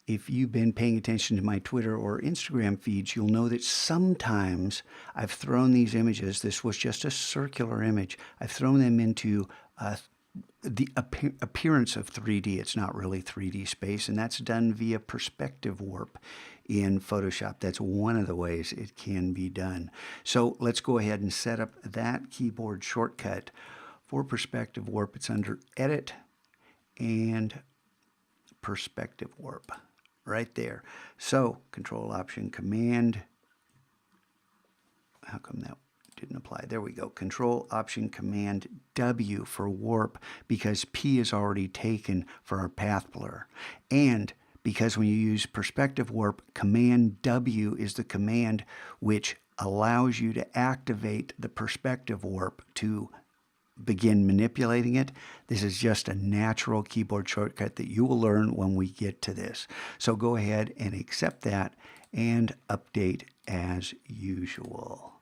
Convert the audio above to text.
if you've been paying attention to my Twitter or Instagram feeds, you'll know that sometimes I've thrown these images. This was just a circular image. I've thrown them into the appearance of 3D. It's not really 3D space, and that's done via perspective warp in Photoshop. That's one of the ways it can be done. So let's go ahead and set up that keyboard shortcut for perspective warp. It's under Edit and Perspective Warp right there. So Control Option Command. How come that didn't apply? There we go. Control Option Command W for warp, because P is already taken for our path blur. And because when you use perspective warp, Command W is the command which allows you to activate the perspective warp to begin manipulating it. This is just a natural keyboard shortcut that you will learn when we get to this. So go ahead and accept that and update as usual.